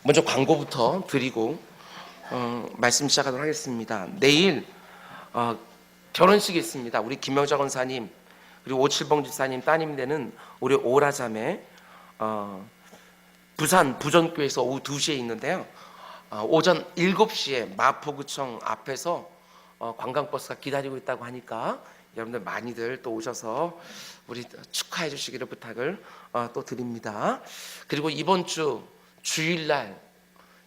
먼저 광고부터 드리고 말씀 시작하도록 하겠습니다. 내일 결혼식이 있습니다. 우리 김명자 권사님 그리고 오칠봉 집사님 따님 되는 우리 오라자매 부산 부전교에서 오후 2시에 있는데요. 오전 7시에 마포구청 앞에서 관광버스가 기다리고 있다고 하니까 여러분들 많이들 또 오셔서 우리 축하해 주시기를 부탁을 또 드립니다. 그리고 이번 주 주일날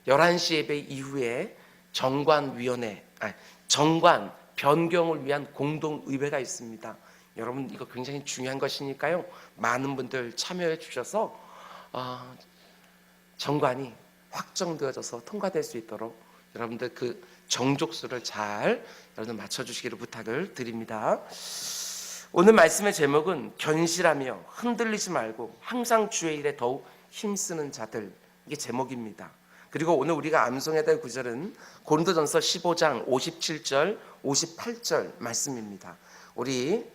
11시 예배 이후에 정관 변경을 위한 공동의회가 있습니다. 여러분 이거 굉장히 중요한 것이니까요. 많은 분들 참여해 주셔서 정관이 확정되어져서 통과될 수 있도록 여러분들 그 정족수를 잘 여러분들 맞춰주시기를 부탁을 드립니다. 오늘 말씀의 제목은 견실하며 흔들리지 말고 항상 주의 일에 더욱 힘쓰는 자들, 이게 제목입니다. 그리고 오늘 우리가 암송해야 될 구절은 고린도전서 15장 57절 58절 말씀입니다. 우리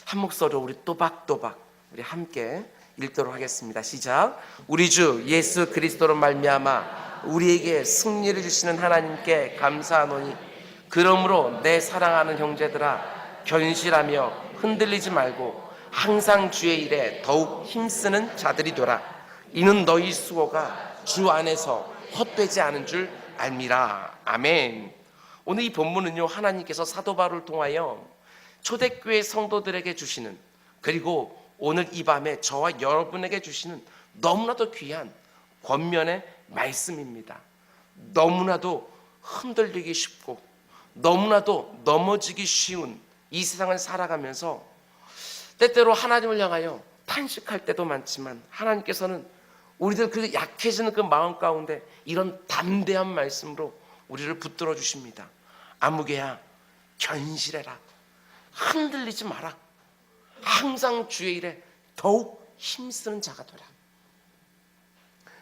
한 목소리로 우리 또박또박 우리 함께 읽도록 하겠습니다. 시작. 우리 주 예수 그리스도로 말미암아 우리에게 승리를 주시는 하나님께 감사하노니 그러므로 내 사랑하는 형제들아 견실하며 흔들리지 말고 항상 주의 일에 더욱 힘쓰는 자들이 되라. 이는 너희 수고가 주 안에서 헛되지 않은 줄 알미라. 아멘. 오늘 이 본문은요, 하나님께서 사도 바울을 통하여 초대교회 성도들에게 주시는, 그리고 오늘 이 밤에 저와 여러분에게 주시는 너무나도 귀한 권면의 말씀입니다. 너무나도 흔들리기 쉽고 너무나도 넘어지기 쉬운 이 세상을 살아가면서 때때로 하나님을 향하여 탄식할 때도 많지만 하나님께서는 우리들 그 약해지는 그 마음 가운데 이런 담대한 말씀으로 우리를 붙들어 주십니다. 아무개야 견실해라. 흔들리지 마라. 항상 주의 일에 더욱 힘쓰는 자가 되라.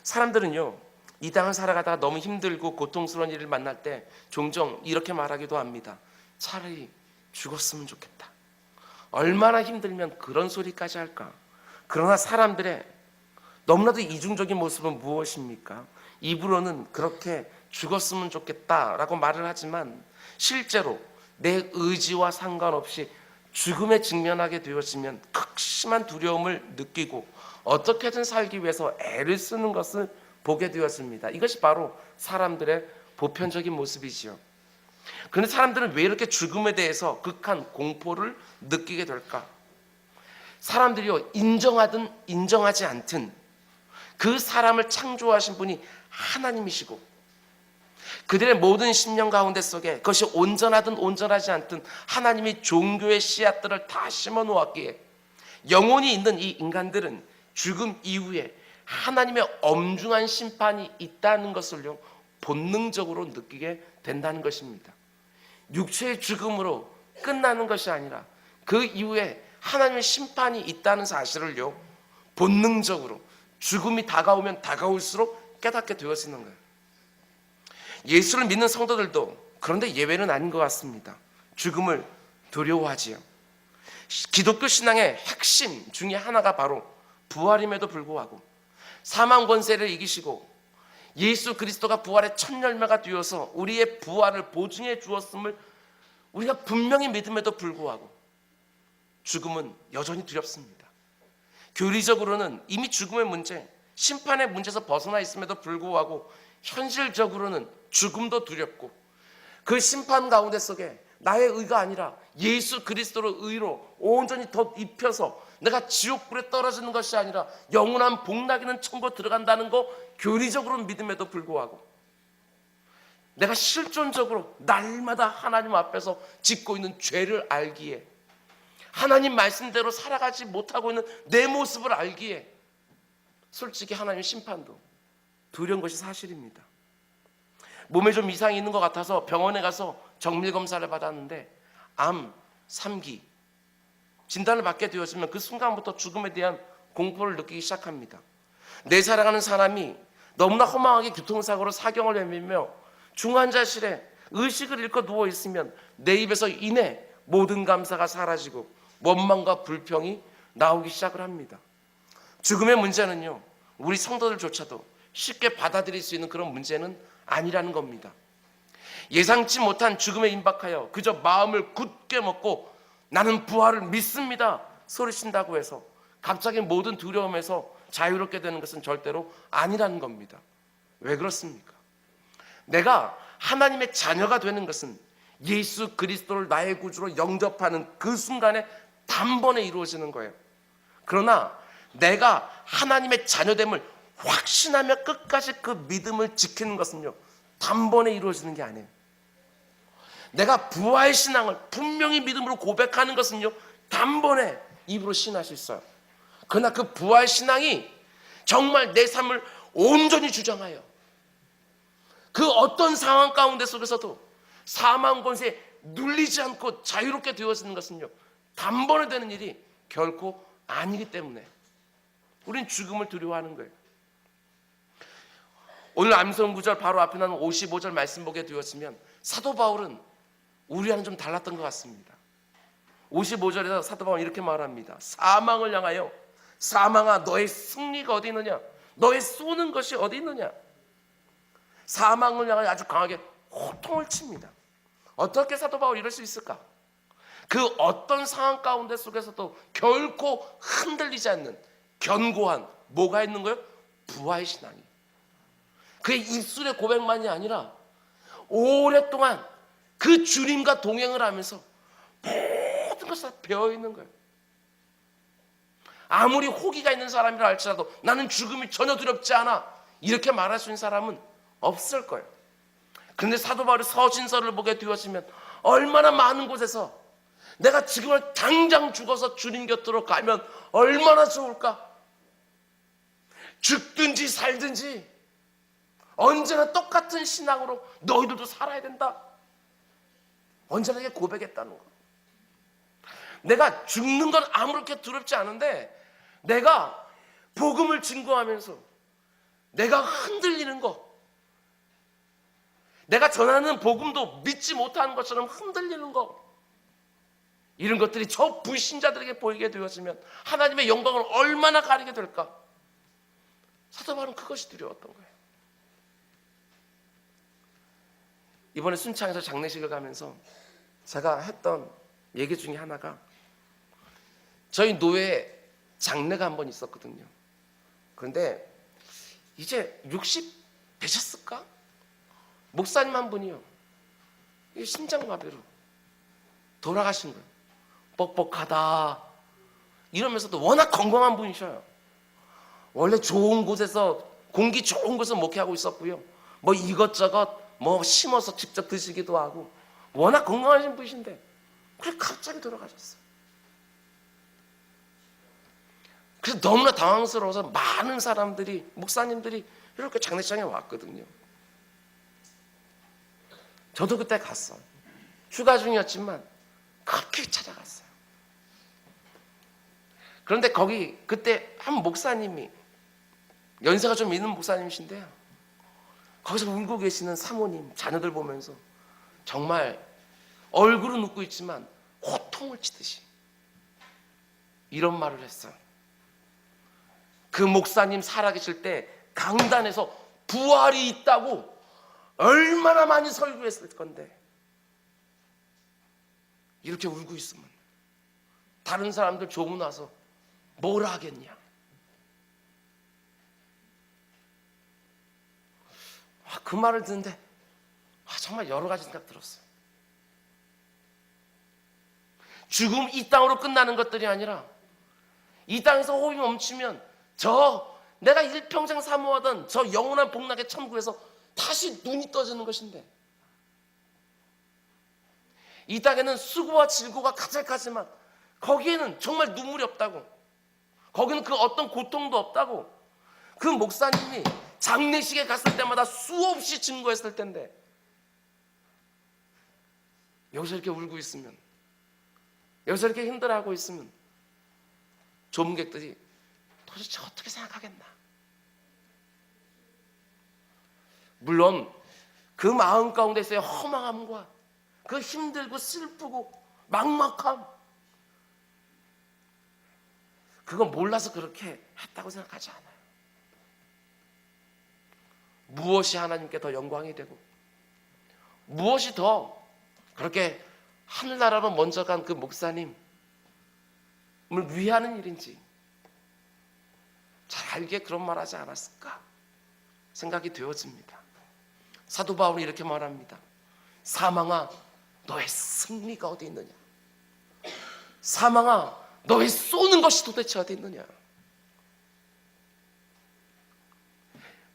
사람들은요, 이 땅을 살아가다가 너무 힘들고 고통스러운 일을 만날 때 종종 이렇게 말하기도 합니다. 차라리 죽었으면 좋겠다. 얼마나 힘들면 그런 소리까지 할까. 그러나 사람들의 너무나도 이중적인 모습은 무엇입니까? 입으로는 그렇게 죽었으면 좋겠다라고 말을 하지만 실제로 내 의지와 상관없이 죽음에 직면하게 되었으면 극심한 두려움을 느끼고 어떻게든 살기 위해서 애를 쓰는 것을 보게 되었습니다. 이것이 바로 사람들의 보편적인 모습이지요. 그런데 사람들은 왜 이렇게 죽음에 대해서 극한 공포를 느끼게 될까? 사람들이요, 인정하든 인정하지 않든 그 사람을 창조하신 분이 하나님이시고 그들의 모든 심령 가운데 속에 그것이 온전하든 온전하지 않든 하나님이 종교의 씨앗들을 다 심어 놓았기에 영혼이 있는 이 인간들은 죽음 이후에 하나님의 엄중한 심판이 있다는 것을요 본능적으로 느끼게 된다는 것입니다. 육체의 죽음으로 끝나는 것이 아니라 그 이후에 하나님의 심판이 있다는 사실을요 본능적으로 죽음이 다가오면 다가올수록 깨닫게 되어지는 거예요. 예수를 믿는 성도들도 그런데 예외는 아닌 것 같습니다. 죽음을 두려워하지요. 기독교 신앙의 핵심 중에 하나가 바로 부활임에도 불구하고 사망 권세를 이기시고 예수 그리스도가 부활의 첫 열매가 되어서 우리의 부활을 보증해 주었음을 우리가 분명히 믿음에도 불구하고 죽음은 여전히 두렵습니다. 교리적으로는 이미 죽음의 문제, 심판의 문제에서 벗어나 있음에도 불구하고 현실적으로는 죽음도 두렵고 그 심판 가운데 속에 나의 의가 아니라 예수 그리스도의 의로 온전히 덧입혀서 내가 지옥불에 떨어지는 것이 아니라 영원한 복락이는 천국 들어간다는 거 교리적으로는 믿음에도 불구하고 내가 실존적으로 날마다 하나님 앞에서 짓고 있는 죄를 알기에 하나님 말씀대로 살아가지 못하고 있는 내 모습을 알기에 솔직히 하나님의 심판도 두려운 것이 사실입니다. 몸에 좀 이상이 있는 것 같아서 병원에 가서 정밀 검사를 받았는데 암 3기 진단을 받게 되었으면 그 순간부터 죽음에 대한 공포를 느끼기 시작합니다. 내 사랑하는 사람이 너무나 허망하게 교통사고로 사경을 헤매며 중환자실에 의식을 잃고 누워있으면 내 입에서 이내 모든 감사가 사라지고 원망과 불평이 나오기 시작을 합니다. 죽음의 문제는요 우리 성도들조차도 쉽게 받아들일 수 있는 그런 문제는 아니라는 겁니다. 예상치 못한 죽음에 임박하여 그저 마음을 굳게 먹고 나는 부활을 믿습니다 소리친다고 해서 갑자기 모든 두려움에서 자유롭게 되는 것은 절대로 아니라는 겁니다. 왜 그렇습니까? 내가 하나님의 자녀가 되는 것은 예수 그리스도를 나의 구주로 영접하는 그 순간에 단번에 이루어지는 거예요. 그러나 내가 하나님의 자녀됨을 확신하며 끝까지 그 믿음을 지키는 것은요, 단번에 이루어지는 게 아니에요. 내가 부활 신앙을 분명히 믿음으로 고백하는 것은요, 단번에 입으로 시인할 수 있어요. 그러나 그 부활 신앙이 정말 내 삶을 온전히 주장하여 그 어떤 상황 가운데 속에서도 사망 권세에 눌리지 않고 자유롭게 되어지는 것은요, 단번에 되는 일이 결코 아니기 때문에 우린 죽음을 두려워하는 거예요. 오늘 암송 구절 바로 앞에 나는 55절 말씀 보게 되었으면 사도 바울은 우리와는 좀 달랐던 것 같습니다. 55절에서 사도 바울은 이렇게 말합니다. 사망을 향하여 사망아 너의 승리가 어디 있느냐, 너의 쏘는 것이 어디 있느냐. 사망을 향하여 아주 강하게 호통을 칩니다. 어떻게 사도 바울이 이럴 수 있을까? 그 어떤 상황 가운데 속에서도 결코 흔들리지 않는 견고한 뭐가 있는 거예요? 부활 신앙이. 그의 입술의 고백만이 아니라 오랫동안 그 주님과 동행을 하면서 모든 것이 다 배어 있는 거예요. 아무리 호기가 있는 사람이라 할지라도 나는 죽음이 전혀 두렵지 않아 이렇게 말할 수 있는 사람은 없을 거예요. 그런데 사도 바울이 서신서를 보게 되었으면 얼마나 많은 곳에서 내가 지금을 당장 죽어서 주님 곁으로 가면 얼마나 좋을까? 죽든지 살든지 언제나 똑같은 신앙으로 너희들도 살아야 된다. 언제나 이게 고백했다는 거. 내가 죽는 건 아무렇게 두렵지 않은데 내가 복음을 증거하면서 내가 흔들리는 거, 내가 전하는 복음도 믿지 못하는 것처럼 흔들리는 거, 이런 것들이 저 불신자들에게 보이게 되었으면 하나님의 영광을 얼마나 가리게 될까? 사도 바울은 그것이 두려웠던 거예요. 이번에 순창에서 장례식을 가면서 제가 했던 얘기 중에 하나가 저희 노회에 장례가 한 번 있었거든요. 그런데 이제 60 되셨을까? 목사님 한 분이요, 심장마비로 돌아가신 거예요. 뻑뻑하다 이러면서도 워낙 건강한 분이셔요. 원래 좋은 곳에서 공기 좋은 곳에서 목회하고 있었고요, 뭐 이것저것 뭐 심어서 직접 드시기도 하고 워낙 건강하신 분이신데 그래 갑자기 돌아가셨어요. 그래서 너무나 당황스러워서 많은 사람들이, 목사님들이 이렇게 장례식장에 왔거든요. 저도 그때 갔어요. 휴가 중이었지만 그렇게 찾아갔어요. 그런데 거기 그때 한 목사님이, 연세가 좀 있는 목사님이신데요, 거기서 울고 계시는 사모님 자녀들 보면서 정말 얼굴은 웃고 있지만 호통을 치듯이 이런 말을 했어요. 그 목사님 살아계실 때 강단에서 부활이 있다고 얼마나 많이 설교했을 건데 이렇게 울고 있으면 다른 사람들 조문 와서 뭐라 하겠냐. 그 말을 듣는데 정말 여러 가지 생각 들었어요. 죽음 이 땅으로 끝나는 것들이 아니라 이 땅에서 호흡이 멈추면 내가 일평생 사모하던 저 영원한 복락의 천국에서 다시 눈이 떠지는 것인데, 이 땅에는 수고와 질고가 가득하지만 거기에는 정말 눈물이 없다고, 거기는 그 어떤 고통도 없다고 그 목사님이 장례식에 갔을 때마다 수없이 증거했을 텐데 여기서 이렇게 울고 있으면, 여기서 이렇게 힘들어하고 있으면 조문객들이 도대체 어떻게 생각하겠나. 물론 그 마음 가운데서의 허망함과 그 힘들고 슬프고 막막함, 그건 몰라서 그렇게 했다고 생각하지 않아요. 무엇이 하나님께 더 영광이 되고 무엇이 더 그렇게 하늘나라로 먼저 간 그 목사님을 위하는 일인지 잘 알게 그런 말 하지 않았을까 생각이 되어집니다. 사도 바울이 이렇게 말합니다. 사망아 너의 승리가 어디 있느냐? 사망아 너의 쏘는 것이 도대체 어디 있느냐?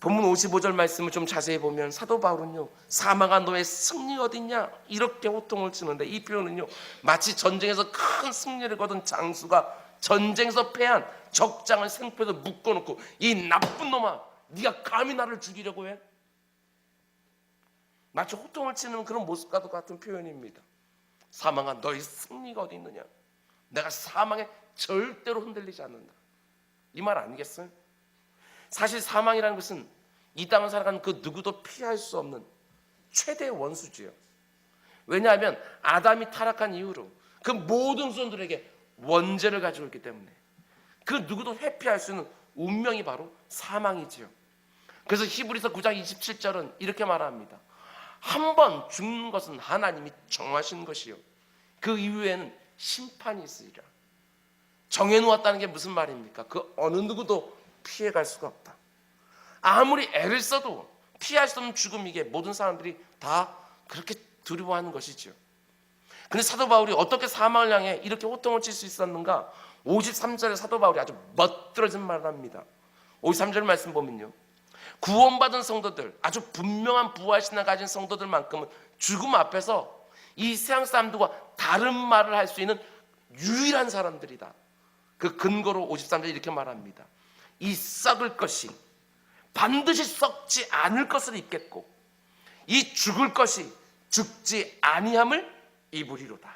본문 55절 말씀을 좀 자세히 보면 사도 바울은요, 사망아 너의 승리 어디 있냐? 이렇게 호통을 치는데 이 표현은요, 마치 전쟁에서 큰 승리를 거둔 장수가 전쟁에서 패한 적장을 생포에서 묶어놓고 이 나쁜 놈아 네가 감히 나를 죽이려고 해? 마치 호통을 치는 그런 모습과도 같은 표현입니다. 사망아 너의 승리가 어디 있느냐? 내가 사망에 절대로 흔들리지 않는다. 이 말 아니겠어요? 사실 사망이라는 것은 이 땅을 살아가는 그 누구도 피할 수 없는 최대의 원수지요. 왜냐하면 아담이 타락한 이후로 그 모든 son들에게 원죄를 가지고 있기 때문에 그 누구도 회피할 수 있는 운명이 바로 사망이지요. 그래서 히브리서 9장 27절은 이렇게 말합니다. 한 번 죽는 것은 하나님이 정하신 것이요 그 이후에는 심판이 있으리라. 정해놓았다는 게 무슨 말입니까? 그 어느 누구도 피해갈 수가 없다. 아무리 애를 써도 피할 수 없는 죽음이기에 모든 사람들이 다 그렇게 두려워하는 것이죠. 그런데 사도 바울이 어떻게 사망을 향해 이렇게 호통을 칠 수 있었는가? 53절에 사도 바울이 아주 멋들어진 말을 합니다. 53절 말씀 보면요, 구원받은 성도들, 아주 분명한 부활신앙을 가진 성도들만큼은 죽음 앞에서 이 세상 사람들과 다른 말을 할 수 있는 유일한 사람들이다. 그 근거로 53절에 이렇게 말합니다. 이 썩을 것이 반드시 썩지 않을 것을 입겠고 이 죽을 것이 죽지 아니함을 입으리로다.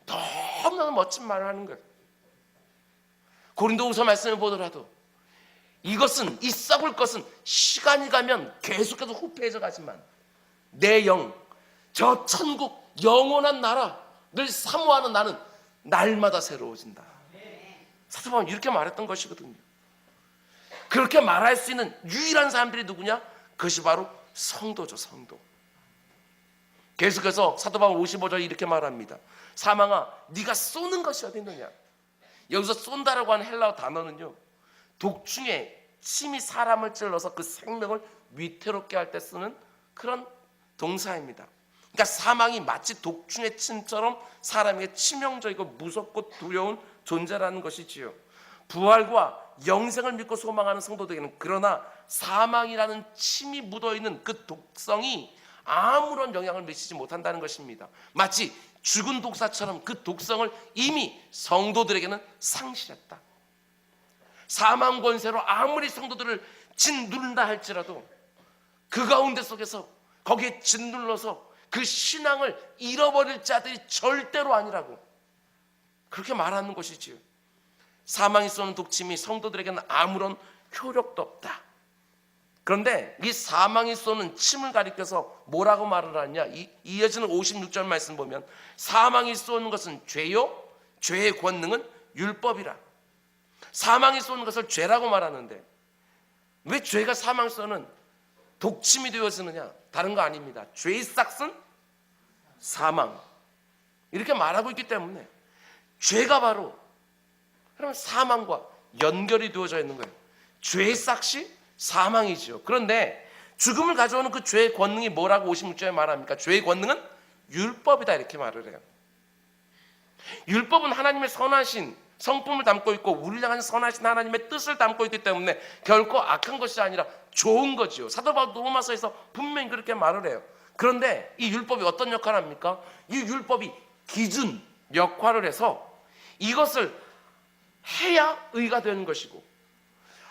너무나 멋진 말을 하는 거예요. 고린도후서 말씀을 보더라도 이것은, 이 썩을 것은 시간이 가면 계속해서 후패해져 가지만 내 영, 저 천국 영원한 나라를 사모하는 나는 날마다 새로워진다. 사도 바울은 이렇게 말했던 것이거든요. 그렇게 말할 수 있는 유일한 사람들이 누구냐? 그것이 바로 성도죠, 성도. 계속해서 사도 바울 55절 이렇게 말합니다. 사망아 네가 쏘는 것이 어디 있느냐? 여기서 쏜다라고 하는 헬라어 단어는요, 독충에 침이 사람을 찔러서 그 생명을 위태롭게 할 때 쓰는 그런 동사입니다. 그러니까 사망이 마치 독충의 침처럼 사람에게 치명적이고 무섭고 두려운 존재라는 것이지요. 부활과 영생을 믿고 소망하는 성도들에게는 그러나 사망이라는 침이 묻어있는 그 독성이 아무런 영향을 미치지 못한다는 것입니다. 마치 죽은 독사처럼 그 독성을 이미 성도들에게는 상실했다. 사망 권세로 아무리 성도들을 짓누른다 할지라도 그 가운데 속에서 거기에 짓눌러서 그 신앙을 잃어버릴 자들이 절대로 아니라고 그렇게 말하는 것이지요. 사망이 쏘는 독침이 성도들에게는 아무런 효력도 없다. 그런데 이 사망이 쏘는 침을 가리켜서 뭐라고 말을 하냐? 이어지는 56절 말씀 보면 사망이 쏘는 것은 죄요, 죄의 권능은 율법이라. 사망이 쏘는 것을 죄라고 말하는데 왜 죄가 사망 쏘는 독침이 되어지느냐? 다른 거 아닙니다. 죄의 싹은 사망, 이렇게 말하고 있기 때문에 죄가 바로 그럼 사망과 연결이 되어져 있는 거예요. 죄의 싹이 사망이죠. 그런데 죽음을 가져오는 그 죄의 권능이 뭐라고 56절에 말합니까? 죄의 권능은 율법이다 이렇게 말을 해요. 율법은 하나님의 선하신 성품을 담고 있고 우리를 향한 선하신 하나님의 뜻을 담고 있기 때문에 결코 악한 것이 아니라 좋은 거지요. 사도 바울 로마서에서 분명히 그렇게 말을 해요. 그런데 이 율법이 어떤 역할을 합니까? 이 율법이 기준 역할을 해서 이것을 해야 의가 되는 것이고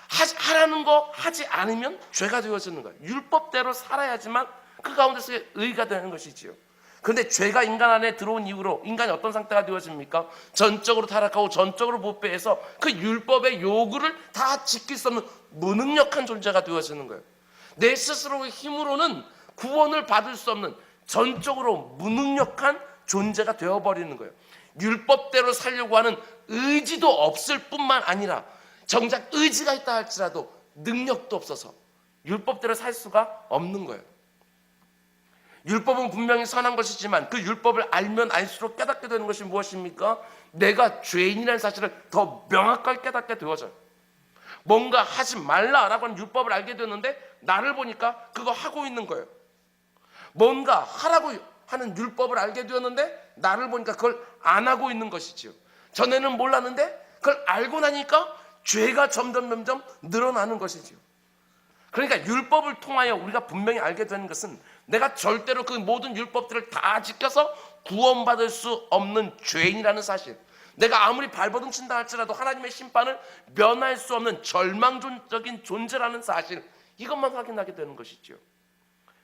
하라는 거 하지 않으면 죄가 되어지는 거예요. 율법대로 살아야지만 그 가운데서 의가 되는 것이지요. 그런데 죄가 인간 안에 들어온 이후로 인간이 어떤 상태가 되어집니까? 전적으로 타락하고 전적으로 부패해서 그 율법의 요구를 다 지킬 수 없는 무능력한 존재가 되어지는 거예요. 내 스스로의 힘으로는 구원을 받을 수 없는 전적으로 무능력한 존재가 되어버리는 거예요. 율법대로 살려고 하는 의지도 없을 뿐만 아니라 정작 의지가 있다 할지라도 능력도 없어서 율법대로 살 수가 없는 거예요. 율법은 분명히 선한 것이지만 그 율법을 알면 알수록 깨닫게 되는 것이 무엇입니까? 내가 죄인이라는 사실을 더 명확하게 깨닫게 되어져요. 뭔가 하지 말라라고 하는 율법을 알게 되었는데 나를 보니까 그거 하고 있는 거예요. 뭔가 하라고 하는 율법을 알게 되었는데 나를 보니까 그걸 안 하고 있는 것이지요. 전에는 몰랐는데 그걸 알고 나니까 죄가 점점 늘어나는 것이지요. 그러니까 율법을 통하여 우리가 분명히 알게 되는 것은 내가 절대로 그 모든 율법들을 다 지켜서 구원받을 수 없는 죄인이라는 사실, 내가 아무리 발버둥 친다 할지라도 하나님의 심판을 면할 수 없는 절망적인 존재라는 사실, 이것만 확인하게 되는 것이죠.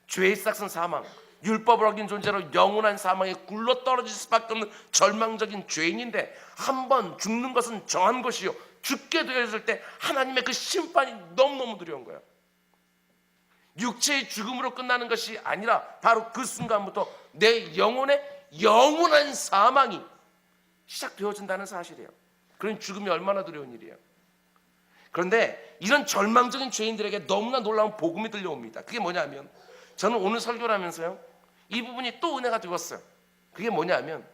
죄의 싹은 사망, 율법을 어긴 존재로 영원한 사망에 굴러 떨어질 수밖에 없는 절망적인 죄인인데 한 번 죽는 것은 정한 것이요, 죽게 되었을 때 하나님의 그 심판이 너무너무 두려운 거예요. 육체의 죽음으로 끝나는 것이 아니라 바로 그 순간부터 내 영혼의 영원한 사망이 시작되어진다는 사실이에요. 그런 죽음이 얼마나 두려운 일이에요. 그런데 이런 절망적인 죄인들에게 너무나 놀라운 복음이 들려옵니다. 그게 뭐냐면, 저는 오늘 설교를 하면서요, 이 부분이 또 은혜가 되었어요. 그게 뭐냐면,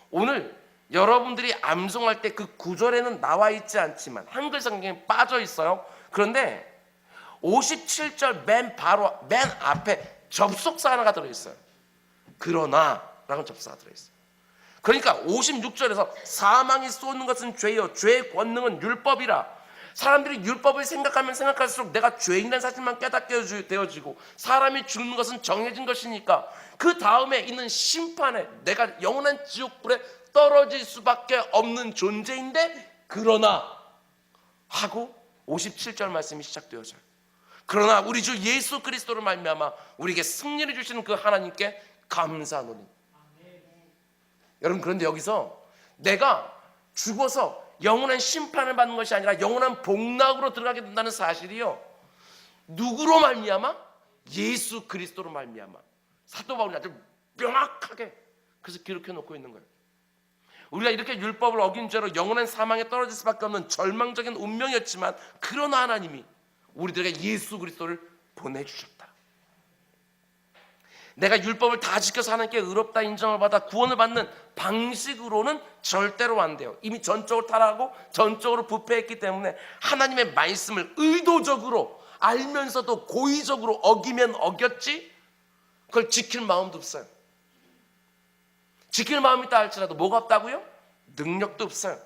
오늘 여러분들이 암송할 때 그 구절에는 나와 있지 않지만 한글 성경에 빠져 있어요. 그런데 57절 맨 앞에 접속사 하나가 들어있어요. 그러나 라는 접속사가 들어있어요. 그러니까 56절에서 사망이 쏘는 것은 죄요, 죄의 권능은 율법이라. 사람들이 율법을 생각하면 생각할수록 내가 죄인이라는 사실만 깨닫게 되어지고 사람이 죽는 것은 정해진 것이니까 그 다음에 있는 심판에 내가 영원한 지옥불에 떨어질 수밖에 없는 존재인데, 그러나 하고 57절 말씀이 시작되어져요. 그러나 우리 주 예수 그리스도로 말미암아 우리에게 승리를 주시는 그 하나님께 감사하노니. 여러분, 그런데 여기서 내가 죽어서 영원한 심판을 받는 것이 아니라 영원한 복락으로 들어가게 된다는 사실이요, 누구로 말미암아? 예수 그리스도로 말미암아. 사도 바울이 아주 명확하게 그래서 기록해 놓고 있는 거예요. 우리가 이렇게 율법을 어긴 죄로 영원한 사망에 떨어질 수밖에 없는 절망적인 운명이었지만, 그러나 하나님이 우리들에게 예수 그리스도를 보내주셨다. 내가 율법을 다 지켜서 하나님께 의롭다 인정을 받아 구원을 받는 방식으로는 절대로 안 돼요. 이미 전적으로 타락하고 전적으로 부패했기 때문에 하나님의 말씀을 의도적으로 알면서도 고의적으로 어기면 어겼지 그걸 지킬 마음도 없어요. 지킬 마음이 있다 할지라도 뭐가 없다고요? 능력도 없어요.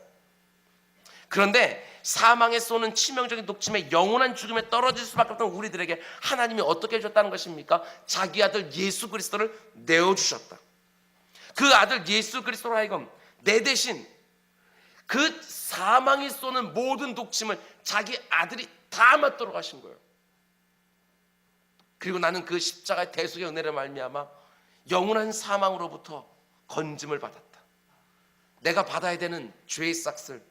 그런데 사망에 쏘는 치명적인 독침에 영원한 죽음에 떨어질 수밖에 없던 우리들에게 하나님이 어떻게 해줬다는 것입니까? 자기 아들 예수 그리스도를 내어주셨다. 그 아들 예수 그리스도로 하여금 내 대신 그 사망이 쏘는 모든 독침을 자기 아들이 다 맞도록 하신 거예요. 그리고 나는 그 십자가의 대속의 은혜를 말미암아 영원한 사망으로부터 건짐을 받았다. 내가 받아야 되는 죄의 싹을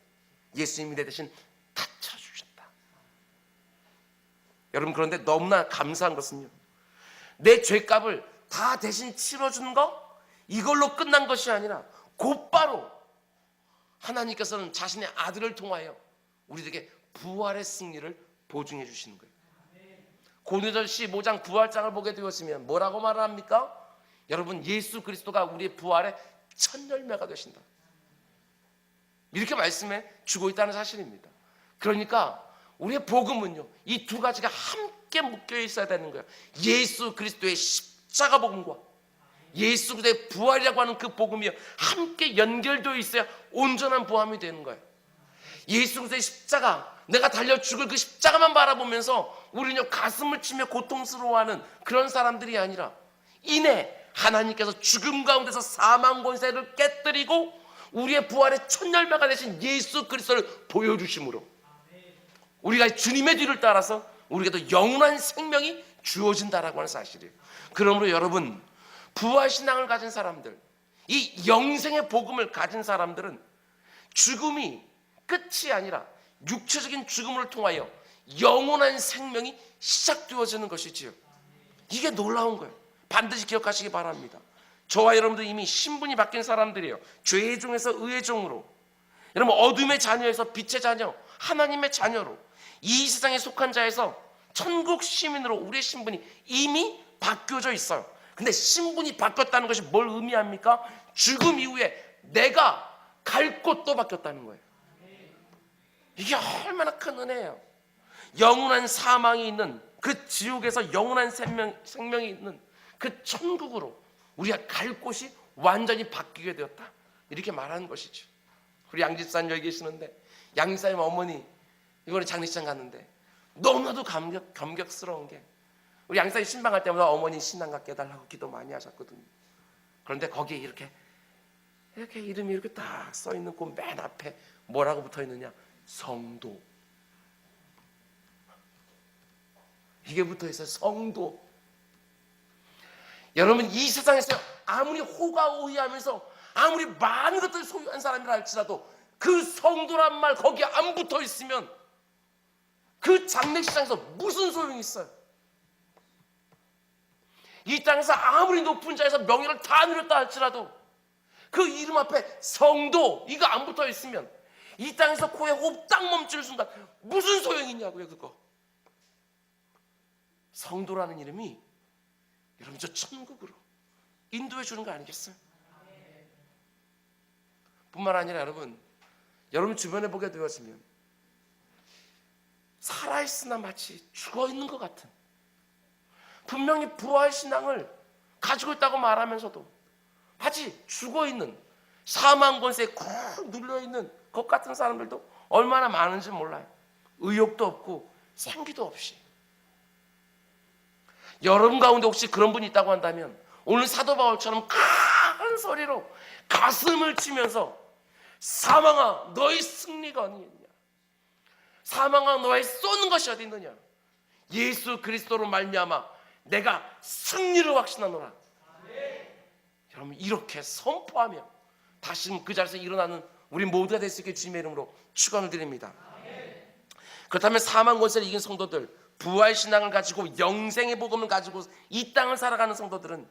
예수님이 내 대신 다 쳐주셨다. 여러분, 그런데 너무나 감사한 것은요, 내 죄값을 다 대신 치러주는 거, 이걸로 끝난 것이 아니라 곧바로 하나님께서는 자신의 아들을 통하여 우리에게 부활의 승리를 보증해 주시는 거예요. 고린도전서 15장 부활장을 보게 되었으면 뭐라고 말을 합니까? 여러분, 예수 그리스도가 우리의 부활의 첫 열매가 되신다, 이렇게 말씀해 주고 있다는 사실입니다. 그러니까 우리의 복음은요, 이 두 가지가 함께 묶여 있어야 되는 거예요. 예수 그리스도의 십자가 복음과 예수 그리스도의 부활이라고 하는 그 복음이 함께 연결되어 있어야 온전한 부활이 되는 거예요. 예수 그리스도의 십자가, 내가 달려 죽을 그 십자가만 바라보면서 우리는 가슴을 치며 고통스러워하는 그런 사람들이 아니라, 이내 하나님께서 죽음 가운데서 사망 권세를 깨뜨리고 우리의 부활의 첫 열매가 되신 예수 그리스도를 보여주심으로 우리가 주님의 뒤를 따라서 우리에게도 영원한 생명이 주어진다라고 하는 사실이에요. 그러므로 여러분, 부활신앙을 가진 사람들, 이 영생의 복음을 가진 사람들은 죽음이 끝이 아니라 육체적인 죽음을 통하여 영원한 생명이 시작되어지는 것이지요. 이게 놀라운 거예요. 반드시 기억하시기 바랍니다. 저와 여러분도 이미 신분이 바뀐 사람들이에요. 죄의 종에서 의의 종으로, 여러분 어둠의 자녀에서 빛의 자녀, 하나님의 자녀로, 이 세상에 속한 자에서 천국 시민으로 우리의 신분이 이미 바뀌어져 있어요. 근데 신분이 바뀌었다는 것이 뭘 의미합니까? 죽음 이후에 내가 갈 곳도 바뀌었다는 거예요. 이게 얼마나 큰 은혜예요. 영원한 사망이 있는 그 지옥에서 영원한 생명이 있는 그 천국으로 우리가 갈 곳이 완전히 바뀌게 되었다, 이렇게 말하는 것이죠. 우리 양집사님 여기 계시는데, 양집사님 어머니 이번에 장례식장 갔는데 너무나도 감격스러운 게, 우리 양집사님 신방할 때마다 어머니 신랑 갖게 해달라고 기도 많이 하셨거든요. 그런데 거기에 이렇게 이름이 이렇게 딱 써 있는 그 맨 앞에 뭐라고 붙어 있느냐? 성도. 이게 붙어 있어요. 성도. 여러분, 이 세상에서 아무리 호가호위하면서 아무리 많은 것들을 소유한 사람이라 할지라도 그 성도란 말 거기에 안 붙어 있으면 그 장례식장에서 무슨 소용이 있어요? 이 땅에서 아무리 높은 자에서 명예를 다 누렸다 할지라도 그 이름 앞에 성도 이거 안 붙어 있으면 이 땅에서 코에 호흡 딱 멈추는 순간 무슨 소용이 있냐고요. 그거. 성도라는 이름이 여러분 저 천국으로 인도해 주는 거 아니겠어요? 뿐만 아니라 여러분 주변에 보게 되어지면 살아있으나 마치 죽어있는 것 같은, 분명히 부활 신앙을 가지고 있다고 말하면서도 마치 죽어있는, 사망 권세에 콕 눌려있는 것 같은 사람들도 얼마나 많은지 몰라요. 의욕도 없고 생기도 없이. 여러분 가운데 혹시 그런 분이 있다고 한다면 오늘 사도 바울처럼 큰 소리로 가슴을 치면서 사망아 너의 승리가 어디 있느냐, 사망아 너의 쏘는 것이 어디 있느냐, 예수 그리스도로 말미암아 내가 승리를 확신하노라. 여러분 이렇게 선포하며 다시 그 자리에서 일어나는 우리 모두가 될 수 있게 주님의 이름으로 축원을 드립니다. 그렇다면 사망 권세를 이긴 성도들, 부활 신앙을 가지고 영생의 복음을 가지고 이 땅을 살아가는 성도들은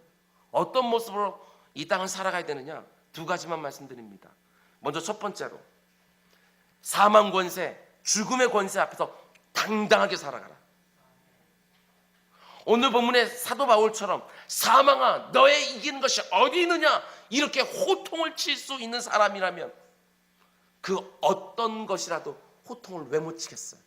어떤 모습으로 이 땅을 살아가야 되느냐, 두 가지만 말씀드립니다. 먼저 첫 번째로, 사망 권세, 죽음의 권세 앞에서 당당하게 살아가라. 오늘 본문의 사도 바울처럼 사망아 너의 이기는 것이 어디 있느냐 이렇게 호통을 칠 수 있는 사람이라면 그 어떤 것이라도 호통을 왜 못 치겠어요?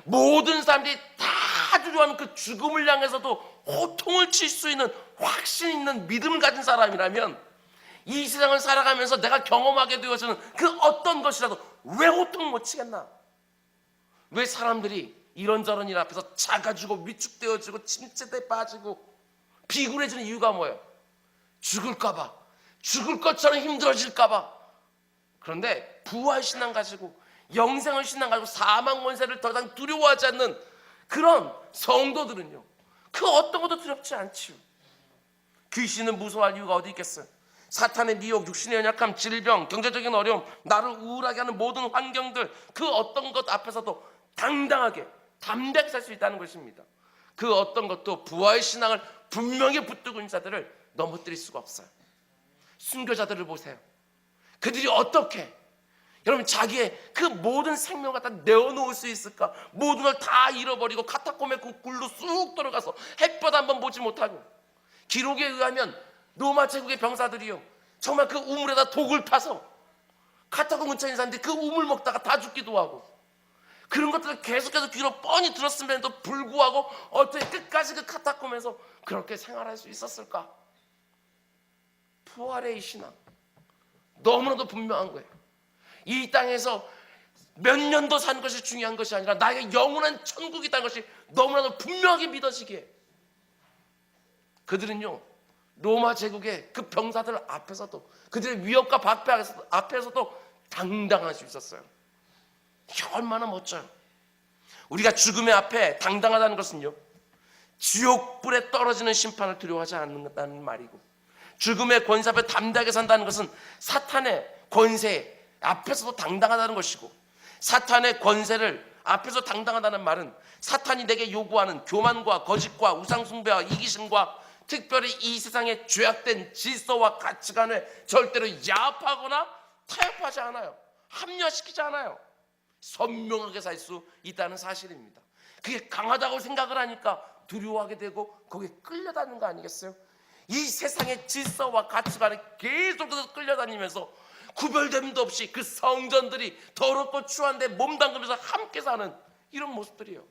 모든 사람들이 다 두려워하는 그 죽음을 향해서도 호통을 칠 수 있는 확신 있는 믿음을 가진 사람이라면 이 세상을 살아가면서 내가 경험하게 되어지는 그 어떤 것이라도 왜 호통을 못 치겠나? 왜 사람들이 이런저런 일 앞에서 작아지고 위축되어지고 침체돼 빠지고 비굴해지는 이유가 뭐예요? 죽을까봐, 죽을 것처럼 힘들어질까봐. 그런데 부활신앙 가지고 영생을 신앙 가지고 사망 권세를 더 이상 두려워하지 않는 그런 성도들은요, 그 어떤 것도 두렵지 않지요. 귀신을 무서워할 이유가 어디 있겠어요? 사탄의 미혹, 육신의 연약함, 질병, 경제적인 어려움, 나를 우울하게 하는 모든 환경들, 그 어떤 것 앞에서도 당당하게 담대하게 살 수 있다는 것입니다. 그 어떤 것도 부활 신앙을 분명히 붙들고 있는 자들을 넘어뜨릴 수가 없어요. 순교자들을 보세요. 그들이 어떻게 여러분 자기의 그 모든 생명을 갖다 내어놓을 수 있을까? 모든 걸 다 잃어버리고 카타콤의 그 굴로 쑥 들어가서 햇볕 한번 보지 못하고, 기록에 의하면 로마 제국의 병사들이요 정말 그 우물에다 독을 타서 카타콤 근처에 있는 사람들이 그 우물 먹다가 다 죽기도 하고, 그런 것들을 계속해서 귀로 뻔히 들었음에도 불구하고 어떻게 끝까지 그 카타콤에서 그렇게 생활할 수 있었을까? 부활의 이 신앙 너무나도 분명한 거예요. 이 땅에서 몇 년도 사는 것이 중요한 것이 아니라 나에게 영원한 천국이 있다는 것이 너무나도 분명하게 믿어지기에 그들은요 로마 제국의 그 병사들 앞에서도, 그들의 위협과 박해 앞에서도 당당할 수 있었어요. 이게 얼마나 멋져요. 우리가 죽음의 앞에 당당하다는 것은요 지옥불에 떨어지는 심판을 두려워하지 않는다는 말이고, 죽음의 권세 앞에 담대하게 산다는 것은 사탄의 권세 앞에서도 당당하다는 것이고, 사탄의 권세를 앞에서 당당하다는 말은 사탄이 내게 요구하는 교만과 거짓과 우상숭배와 이기심과 특별히 이 세상의 죄악된 질서와 가치관을 절대로 야합하거나 타협하지 않아요. 합리화시키지 않아요. 선명하게 살 수 있다는 사실입니다. 그게 강하다고 생각을 하니까 두려워하게 되고 거기에 끌려다니는 거 아니겠어요? 이 세상의 질서와 가치관에 계속해서 끌려다니면서 구별됨도 없이 그 성전들이 더럽고 추한데 몸담그면서 함께 사는 이런 모습들이에요.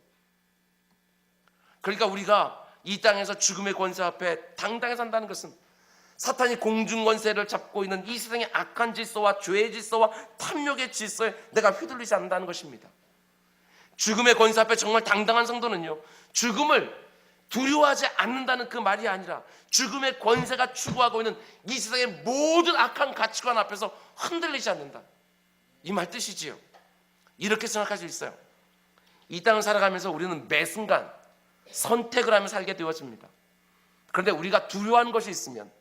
그러니까 우리가 이 땅에서 죽음의 권세 앞에 당당히 산다는 것은 사탄이 공중 권세를 잡고 있는 이 세상의 악한 질서와 죄의 질서와 탐욕의 질서에 내가 휘둘리지 않는다는 것입니다. 죽음의 권세 앞에 정말 당당한 성도는요, 죽음을 두려워하지 않는다는 그 말이 아니라 죽음의 권세가 추구하고 있는 이 세상의 모든 악한 가치관 앞에서 흔들리지 않는다, 이 말 뜻이지요. 이렇게 생각할 수 있어요. 이 땅을 살아가면서 우리는 매 순간 선택을 하며 살게 되어집니다. 그런데 우리가 두려워하는 것이 있으면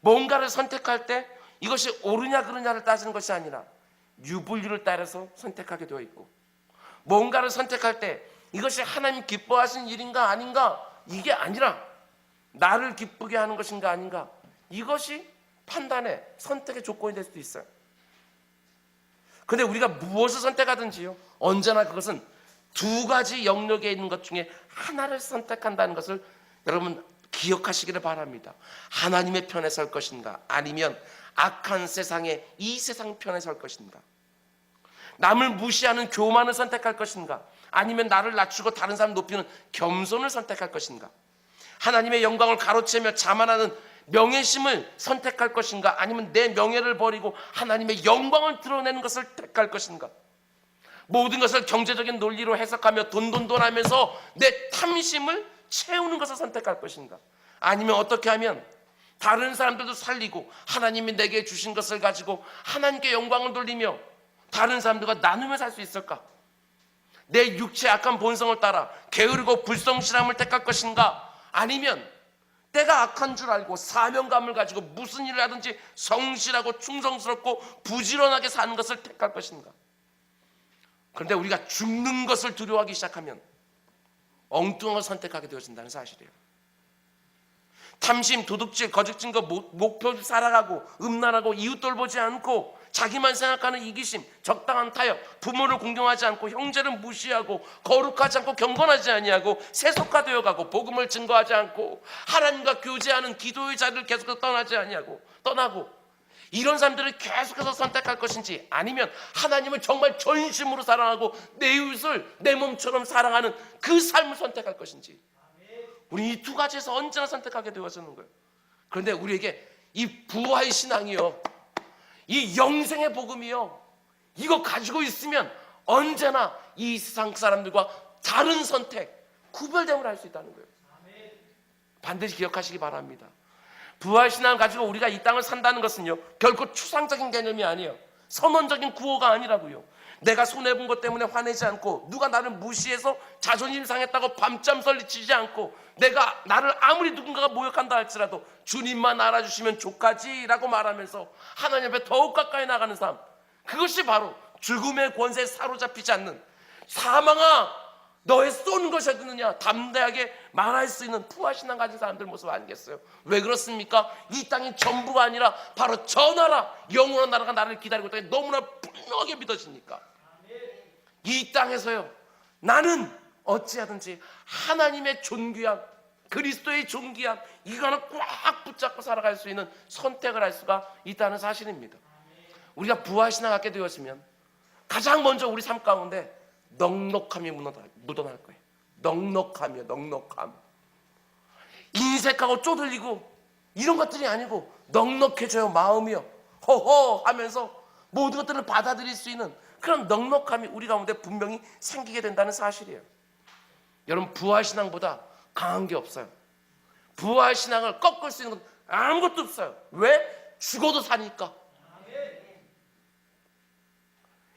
뭔가를 선택할 때 이것이 옳으냐 그르냐를 따지는 것이 아니라 유불리를 따라서 선택하게 되어 있고, 뭔가를 선택할 때 이것이 하나님 기뻐하시는 일인가 아닌가, 이게 아니라 나를 기쁘게 하는 것인가 아닌가, 이것이 판단의 선택의 조건이 될 수도 있어요. 그런데 우리가 무엇을 선택하든지요, 언제나 그것은 두 가지 영역에 있는 것 중에 하나를 선택한다는 것을 여러분 기억하시기를 바랍니다. 하나님의 편에 설 것인가, 아니면 악한 세상의 이 세상 편에 설 것인가. 남을 무시하는 교만을 선택할 것인가, 아니면 나를 낮추고 다른 사람 높이는 겸손을 선택할 것인가. 하나님의 영광을 가로채며 자만하는 명예심을 선택할 것인가, 아니면 내 명예를 버리고 하나님의 영광을 드러내는 것을 택할 것인가. 모든 것을 경제적인 논리로 해석하며 돈하면서 내 탐심을 채우는 것을 선택할 것인가, 아니면 어떻게 하면 다른 사람들도 살리고 하나님이 내게 주신 것을 가지고 하나님께 영광을 돌리며 다른 사람들과 나누며 살 수 있을까. 내 육체의 악한 본성을 따라 게으르고 불성실함을 택할 것인가, 아니면 때가 악한 줄 알고 사명감을 가지고 무슨 일을 하든지 성실하고 충성스럽고 부지런하게 사는 것을 택할 것인가. 그런데 우리가 죽는 것을 두려워하기 시작하면 엉뚱한 걸 선택하게 되어진다는 사실이에요. 탐심, 도둑질, 거짓 증거, 목표 살아가고 음란하고 이웃 돌보지 않고 자기만 생각하는 이기심, 적당한 타협, 부모를 공경하지 않고 형제를 무시하고 거룩하지 않고 경건하지 아니하고 세속화되어 가고 복음을 증거하지 않고 하나님과 교제하는 기도의 자리를 계속해서 떠나고 이런 사람들을 계속해서 선택할 것인지, 아니면 하나님을 정말 전심으로 사랑하고 내 이웃을 내 몸처럼 사랑하는 그 삶을 선택할 것인지, 우리 이 두 가지에서 언제나 선택하게 되어지는 거예요. 그런데 우리에게 이 부활의 신앙이요, 이 영생의 복음이요, 이거 가지고 있으면 언제나 이 세상 사람들과 다른 선택, 구별됨을 할 수 있다는 거예요. 반드시 기억하시기 바랍니다. 부활신앙을 가지고 우리가 이 땅을 산다는 것은요, 결코 추상적인 개념이 아니에요. 선언적인 구호가 아니라고요. 내가 손해본 것 때문에 화내지 않고, 누가 나를 무시해서 자존심 상했다고 밤잠 설리치지 않고, 나를 아무리 누군가가 모욕한다 할지라도 주님만 알아주시면 족하지라고 말하면서 하나님 앞에 더욱 가까이 나가는 삶, 그것이 바로 죽음의 권세에 사로잡히지 않는, 사망아 너의 쏘는 것이 어디느냐 담대하게 말할 수 있는 부활신앙 가진 사람들 모습 아니겠어요? 왜 그렇습니까? 이 땅이 전부가 아니라 바로 저 나라, 영원한 나라가 나를 기다리고 있다니 너무나 분명하게 믿어지니까. 이 땅에서요, 나는 어찌하든지 하나님의 존귀함, 그리스도의 존귀함, 이거 하나 꽉 붙잡고 살아갈 수 있는 선택을 할 수가 있다는 사실입니다. 우리가 부활신앙 갖게 되었으면 가장 먼저 우리 삶 가운데 넉넉함이 묻어날 거예요. 넉넉함. 인색하고 쪼들리고 이런 것들이 아니고 넉넉해져요. 마음이요. 허허 하면서 모든 것들을 받아들일 수 있는 그런 넉넉함이 우리 가운데 분명히 생기게 된다는 사실이에요. 여러분, 부활신앙보다 강한 게 없어요. 부활신앙을 꺾을 수 있는 건 아무것도 없어요. 왜? 죽어도 사니까.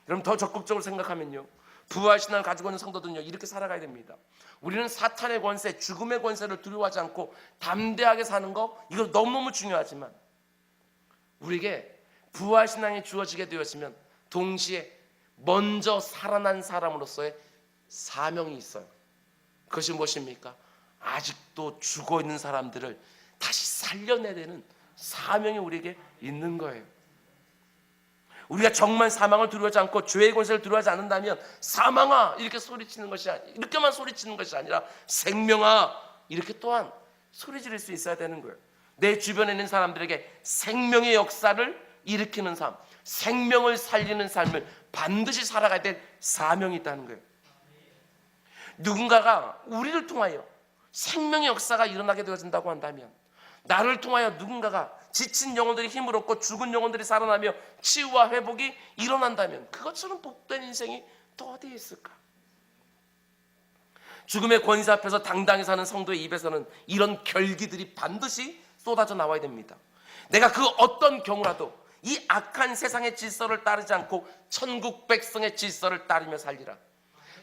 여러분, 더 적극적으로 생각하면요, 부활신앙을 가지고 있는 성도들은요, 이렇게 살아가야 됩니다. 우리는 사탄의 권세, 죽음의 권세를 두려워하지 않고 담대하게 사는 거, 이거 너무너무 중요하지만 우리에게 부활신앙이 주어지게 되었으면 동시에 먼저 살아난 사람으로서의 사명이 있어요. 그것이 무엇입니까? 아직도 죽어있는 사람들을 다시 살려내야 되는 사명이 우리에게 있는 거예요. 우리가 정말 사망을 두려워하지 않고 죄의 권세를 두려워하지 않는다면 사망아 이렇게 소리치는 것이 이렇게만 소리치는 것이 아니라 생명아 이렇게 또한 소리 지를 수 있어야 되는 거예요. 내 주변에 있는 사람들에게 생명의 역사를 일으키는 삶, 생명을 살리는 삶을 반드시 살아가야 될 사명이 있다는 거예요. 누군가가 우리를 통하여 생명의 역사가 일어나게 되어진다고 한다면, 나를 통하여 누군가가 지친 영혼들이 힘을 얻고 죽은 영혼들이 살아나며 치유와 회복이 일어난다면 그것처럼 복된 인생이 또 어디에 있을까? 죽음의 권세 앞에서 당당히 사는 성도의 입에서는 이런 결기들이 반드시 쏟아져 나와야 됩니다. 내가 그 어떤 경우라도 이 악한 세상의 질서를 따르지 않고 천국 백성의 질서를 따르며 살리라.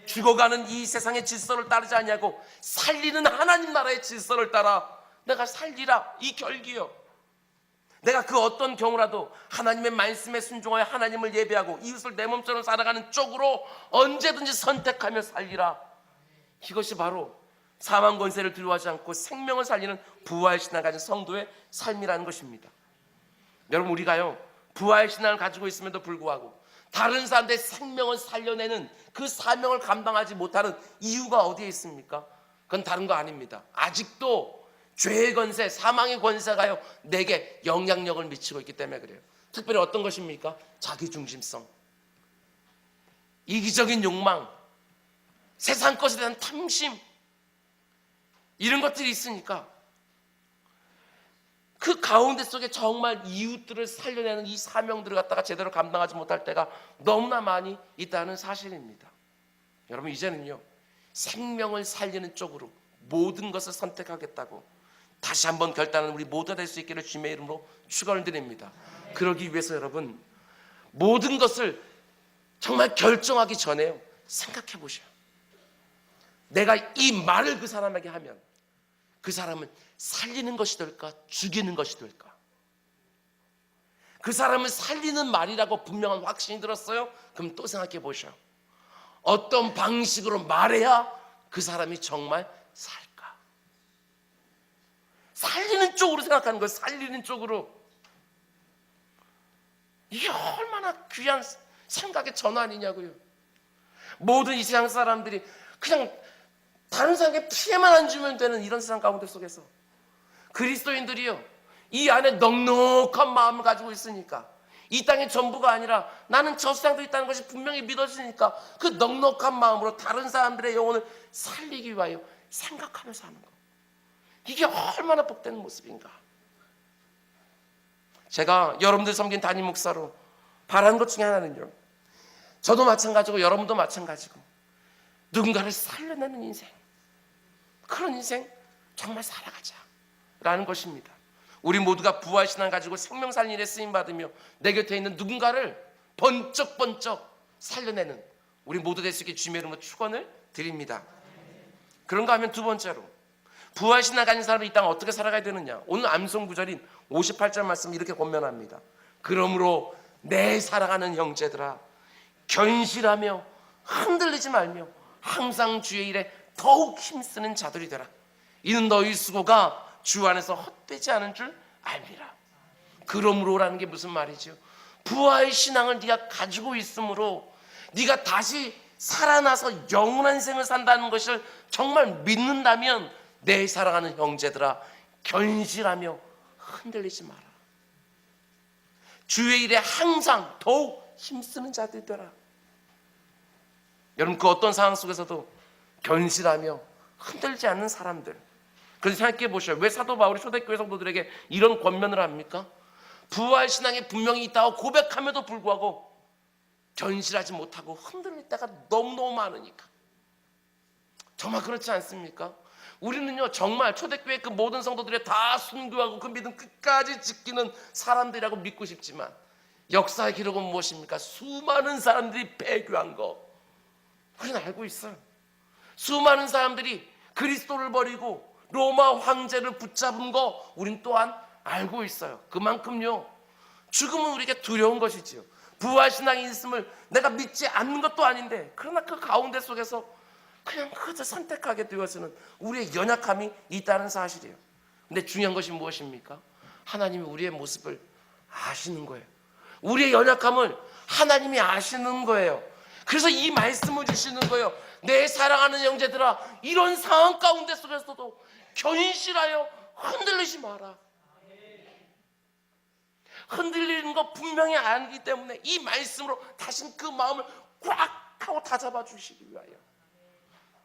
죽어가는 이 세상의 질서를 따르지 않냐고 살리는 하나님 나라의 질서를 따라 내가 살리라. 이 결기요. 내가 그 어떤 경우라도 하나님의 말씀에 순종하여 하나님을 예배하고 이웃을 내 몸처럼 살아가는 쪽으로 언제든지 선택하며 살리라. 이것이 바로 사망 권세를 두려워하지 않고 생명을 살리는 부활 신앙을 가진 성도의 삶이라는 것입니다. 여러분, 우리가요 부활 신앙을 가지고 있음에도 불구하고 다른 사람들의 생명을 살려내는 그 사명을 감당하지 못하는 이유가 어디에 있습니까? 그건 다른 거 아닙니다. 아직도 죄의 권세, 사망의 권세가요 내게 영향력을 미치고 있기 때문에 그래요. 특별히 어떤 것입니까? 자기중심성, 이기적인 욕망, 세상 것에 대한 탐심, 이런 것들이 있으니까 그 가운데 속에 정말 이웃들을 살려내는 이 사명들을 갖다가 제대로 감당하지 못할 때가 너무나 많이 있다는 사실입니다. 여러분, 이제는요 생명을 살리는 쪽으로 모든 것을 선택하겠다고 다시 한번 결단하는 우리 모두가 될 수 있기를 주님의 이름으로 축원을 드립니다. 그러기 위해서 여러분, 모든 것을 정말 결정하기 전에요 생각해 보셔요. 내가 이 말을 그 사람에게 하면 그 사람은 살리는 것이 될까, 죽이는 것이 될까? 그 사람을 살리는 말이라고 분명한 확신이 들었어요? 그럼 또 생각해 보셔. 어떤 방식으로 말해야 그 사람이 정말 살까? 살리는 쪽으로 생각하는 거예요. 살리는 쪽으로. 이게 얼마나 귀한 생각의 전환이냐고요. 모든 이 세상 사람들이 그냥 다른 사람에게 피해만 안 주면 되는 이런 세상 가운데 속에서 그리스도인들이요 이 안에 넉넉한 마음을 가지고 있으니까, 이 땅의 전부가 아니라 나는 저 세상도 있다는 것이 분명히 믿어지니까 그 넉넉한 마음으로 다른 사람들의 영혼을 살리기 위하여 생각하면서 하는 거, 이게 얼마나 복된 모습인가. 제가 여러분들 섬긴 담임 목사로 바라는 것 중에 하나는요, 저도 마찬가지고 여러분도 마찬가지고 누군가를 살려내는 인생, 그런 인생 정말 살아가자라는 것입니다. 우리 모두가 부활신앙을 가지고 생명 살리는 일에 쓰임받으며 내 곁에 있는 누군가를 번쩍번쩍 살려내는 우리 모두 될 수 있게 주님의 이름으로 축원을 드립니다. 그런가 하면 두 번째로, 부활신앙 가진 사람이 이 땅을 어떻게 살아가야 되느냐. 오늘 암송 구절인 58절 말씀 이렇게 권면합니다. 그러므로 내 사랑하는 형제들아, 견실하며 흔들리지 말며 항상 주의 일에 더욱 힘쓰는 자들이 되라. 이는 너희 수고가 주 안에서 헛되지 않은 줄 알미라. 그러므로라는 게 무슨 말이죠? 부활 신앙을 네가 가지고 있으므로 네가 다시 살아나서 영원한 생을 산다는 것을 정말 믿는다면 내 사랑하는 형제들아, 견실하며 흔들리지 마라. 주의 일에 항상 더욱 힘쓰는 자들이 되라. 여러분, 그 어떤 상황 속에서도 견실하며 흔들지 않는 사람들, 그래서 생각해 보셔요. 왜 사도 바울이 초대교회 성도들에게 이런 권면을 합니까? 부활 신앙이 분명히 있다고 고백함에도 불구하고 견실하지 못하고 흔들릴 때가 너무너무 많으니까. 정말 그렇지 않습니까? 우리는요 정말 초대교회 그 모든 성도들이 다 순교하고 그 믿음 끝까지 지키는 사람들이라고 믿고 싶지만 역사의 기록은 무엇입니까? 수많은 사람들이 배교한 거 우리는 알고 있어요. 수많은 사람들이 그리스도를 버리고 로마 황제를 붙잡은 거 우린 또한 알고 있어요. 그만큼요 죽음은 우리에게 두려운 것이지요. 부활신앙이 있음을 내가 믿지 않는 것도 아닌데, 그러나 그 가운데 속에서 그냥 그저 선택하게 되어서는 우리의 연약함이 있다는 사실이에요. 근데 중요한 것이 무엇입니까? 하나님이 우리의 모습을 아시는 거예요. 우리의 연약함을 하나님이 아시는 거예요. 그래서 이 말씀을 주시는 거예요. 내 사랑하는 형제들아, 이런 상황 가운데 속에서도 견실하여 흔들리지 마라. 흔들리는 거 분명히 알기 때문에 이 말씀으로 다시 그 마음을 꽉 하고 다잡아 주시기 위하여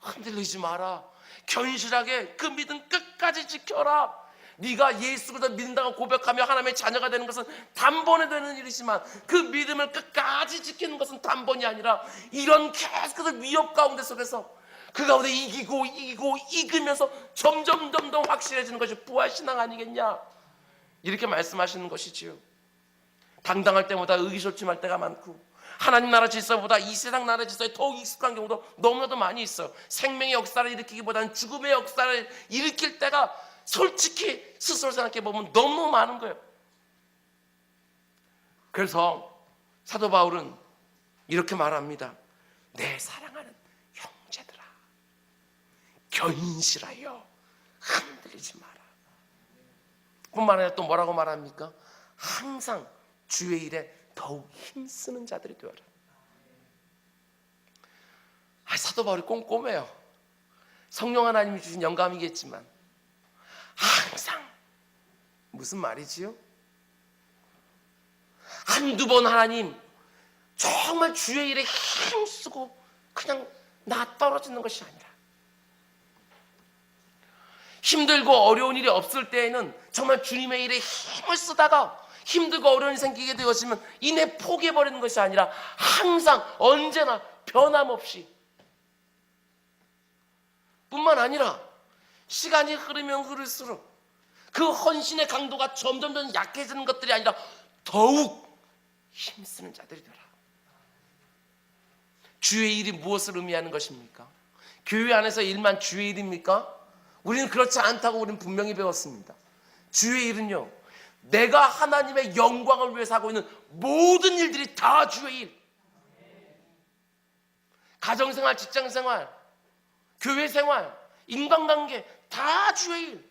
흔들리지 마라. 견실하게 그 믿음 끝까지 지켜라. 네가 예수 그리스도 믿는다고 고백하며 하나님의 자녀가 되는 것은 단번에 되는 일이지만 그 믿음을 끝까지 지키는 것은 단번이 아니라 이런 계속해서 위협 가운데 속에서 그 가운데 이기고 이기면서 점점 확실해지는 것이 부활신앙 아니겠냐, 이렇게 말씀하시는 것이지요. 당당할 때보다 의기소침할 때가 많고 하나님 나라 질서보다 이 세상 나라 질서에 더욱 익숙한 경우도 너무나도 많이 있어요. 생명의 역사를 일으키기보다는 죽음의 역사를 일으킬 때가 솔직히 스스로 생각해 보면 너무 많은 거예요. 그래서 사도 바울은 이렇게 말합니다. 내 사랑하는 형제들아, 견실하여 흔들리지 마라. 뿐만 아니라 또 뭐라고 말합니까? 항상 주의 일에 더욱 힘쓰는 자들이 되어라. 사도 바울이 꼼꼼해요. 성령 하나님이 주신 영감이겠지만 항상, 무슨 말이지요? 한두 번 하나님 정말 주의 일에 힘쓰고 그냥 나 떨어지는 것이 아니라 힘들고 어려운 일이 없을 때에는 정말 주님의 일에 힘을 쓰다가 힘들고 어려운 일이 생기게 되었으면 이내 포기해버리는 것이 아니라 항상 언제나 변함없이, 뿐만 아니라 시간이 흐르면 흐를수록 그 헌신의 강도가 점점 약해지는 것들이 아니라 더욱 힘쓰는 자들이 되라. 주의 일이 무엇을 의미하는 것입니까? 교회 안에서 일만 주의 일입니까? 우리는 그렇지 않다고 우리는 분명히 배웠습니다. 주의 일은요, 내가 하나님의 영광을 위해서 하고 있는 모든 일들이 다 주의 일. 가정생활, 직장생활, 교회생활, 인간관계 다 주의 일.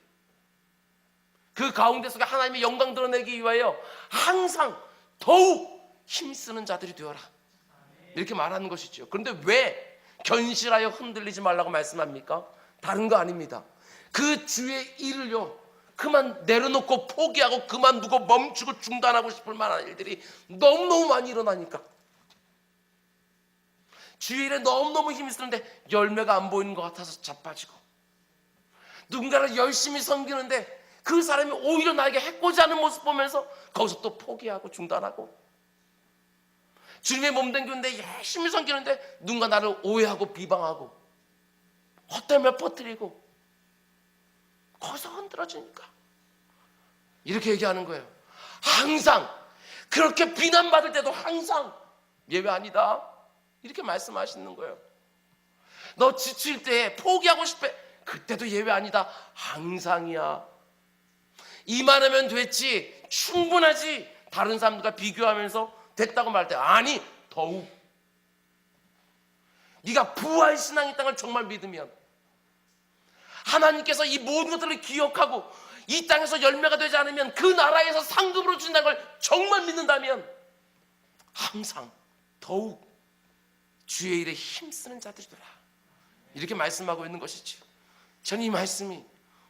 그 가운데 속에 하나님의 영광 드러내기 위하여 항상 더욱 힘쓰는 자들이 되어라, 이렇게 말하는 것이죠. 그런데 왜 견실하여 흔들리지 말라고 말씀합니까? 다른 거 아닙니다. 그 주의 일을요 그만 내려놓고 포기하고 그만두고 멈추고 중단하고 싶을 만한 일들이 너무너무 많이 일어나니까, 주의 일에 너무너무 힘이 쓰는데 열매가 안 보이는 것 같아서 자빠지고, 누군가를 열심히 섬기는데 그 사람이 오히려 나에게 해코지 하는 모습 보면서 거기서 또 포기하고 중단하고, 주님의 몸된 교회인데 열심히 섬기는데 누군가 나를 오해하고 비방하고 헛되며 퍼뜨리고 거기서 흔들어지니까 이렇게 얘기하는 거예요. 항상 그렇게 비난받을 때도 항상 예외 아니다, 이렇게 말씀하시는 거예요. 너 지칠 때 포기하고 싶어, 그때도 예외 아니다, 항상이야. 이만하면 됐지, 충분하지, 다른 사람들과 비교하면서 됐다고 말할 때 아니, 더욱 네가 부활신앙의 땅을 정말 믿으면, 하나님께서 이 모든 것들을 기억하고 이 땅에서 열매가 되지 않으면 그 나라에서 상급으로 준다는 걸 정말 믿는다면 항상 더욱 주의 일에 힘쓰는 자들이더라, 이렇게 말씀하고 있는 것이죠. 저는 이 말씀이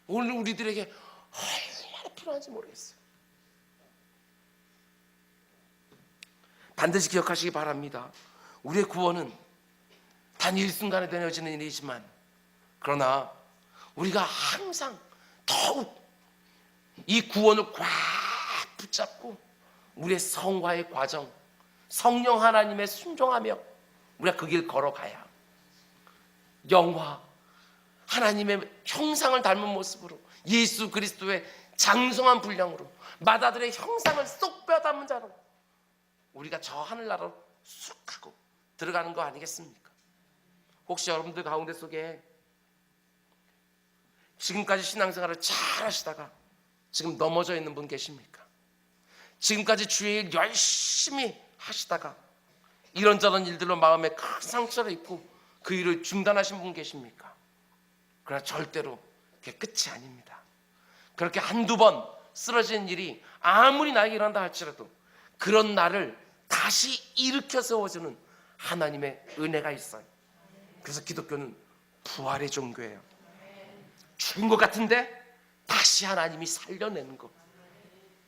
오늘 우리들에게 얼마나 필요한지 모르겠어요. 반드시 기억하시기 바랍니다. 우리의 구원은 단 일순간에 되어지는 일이지만, 그러나 우리가 항상 더욱 이 구원을 꽉 붙잡고 우리의 성화의 과정, 성령 하나님의 순종하며 우리가 그 길 걸어가야 영화, 하나님의 형상을 닮은 모습으로 예수 그리스도의 장성한 분량으로 마다들의 형상을 쏙 빼앗는 자로 우리가 저 하늘나라로 쑥 하고 들어가는 거 아니겠습니까? 혹시 여러분들 가운데 속에 지금까지 신앙생활을 잘 하시다가 지금 넘어져 있는 분 계십니까? 지금까지 주의 일 열심히 하시다가 이런저런 일들로 마음에 큰 상처를 입고 그 일을 중단하신 분 계십니까? 그러나 절대로 그게 끝이 아닙니다. 그렇게 한두 번 쓰러진 일이 아무리 나에게 일어난다 할지라도 그런 나를 다시 일으켜 세워주는 하나님의 은혜가 있어요. 그래서 기독교는 부활의 종교예요. 죽은 것 같은데 다시 하나님이 살려내는 것.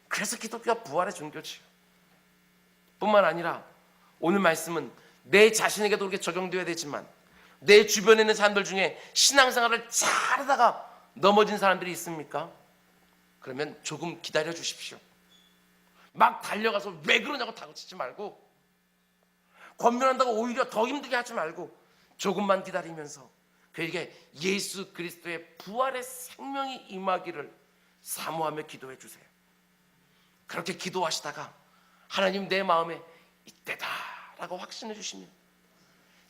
그래서 기독교가 부활의 종교지요. 뿐만 아니라 오늘 말씀은 내 자신에게도 그렇게 적용되어야 되지만 내 주변에 있는 사람들 중에 신앙생활을 잘하다가 넘어진 사람들이 있습니까? 그러면 조금 기다려 주십시오. 막 달려가서 왜 그러냐고 다그치지 말고, 권면한다고 오히려 더 힘들게 하지 말고 조금만 기다리면서 그에게 예수 그리스도의 부활의 생명이 임하기를 사모하며 기도해 주세요. 그렇게 기도하시다가 하나님 내 마음에 이때다 라고 확신해 주시면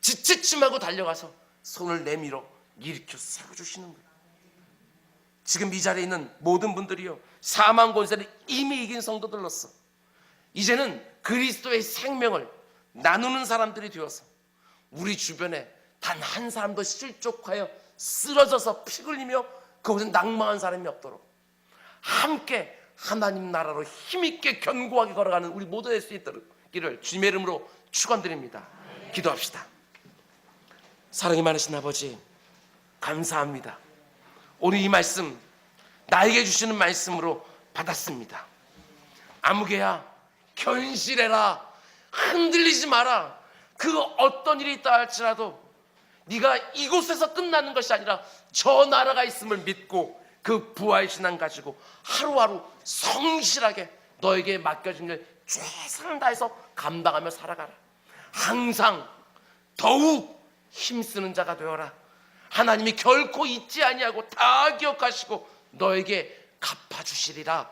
지치침하고 달려가서 손을 내밀어 일으켜 세워주시는 거예요. 지금 이 자리에 있는 모든 분들이요, 사망 권세를 이미 이긴 성도들로서 이제는 그리스도의 생명을 나누는 사람들이 되어서 우리 주변에 단 한 사람도 실족하여 쓰러져서 피 흘리며 그곳에 낙망한 사람이 없도록 함께 하나님 나라로 힘있게 견고하게 걸어가는 우리 모두 될 수 있기를 주님의 이름으로 축원드립니다. 기도합시다. 사랑이 많으신 아버지, 감사합니다. 오늘 이 말씀 나에게 주시는 말씀으로 받았습니다. 아무개야 견실해라, 흔들리지 마라. 그 어떤 일이 있다 할지라도 네가 이곳에서 끝나는 것이 아니라 저 나라가 있음을 믿고 그 부활 신앙 가지고 하루하루 성실하게 너에게 맡겨진 일 최선을 다해서 감당하며 살아가라. 항상 더욱 힘쓰는 자가 되어라. 하나님이 결코 잊지 아니하고 다 기억하시고 너에게 갚아주시리라.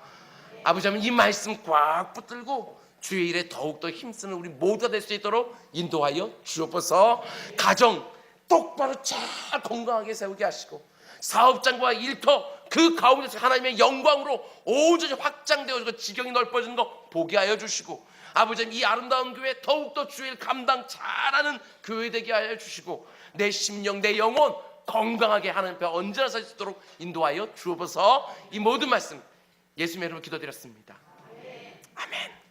아버지 하나님, 이 말씀 꽉 붙들고 주의 일에 더욱더 힘쓰는 우리 모두가 될 수 있도록 인도하여 주옵소서. 가정 똑바로 잘 건강하게 세우게 하시고 사업장과 일터 그 가운데서 하나님의 영광으로 온전히 확장되어지고 지경이 넓어지는 거 보게 하여 주시고, 아버지 이 아름다운 교회 더욱더 주의 일 감당 잘하는 교회 되게 하여 주시고 내 심령 내 영혼 건강하게 하나님 앞에 언제나 설 수 있도록 인도하여 주옵소서. 이 모든 말씀 예수님의 이름으로 기도드렸습니다. 아멘.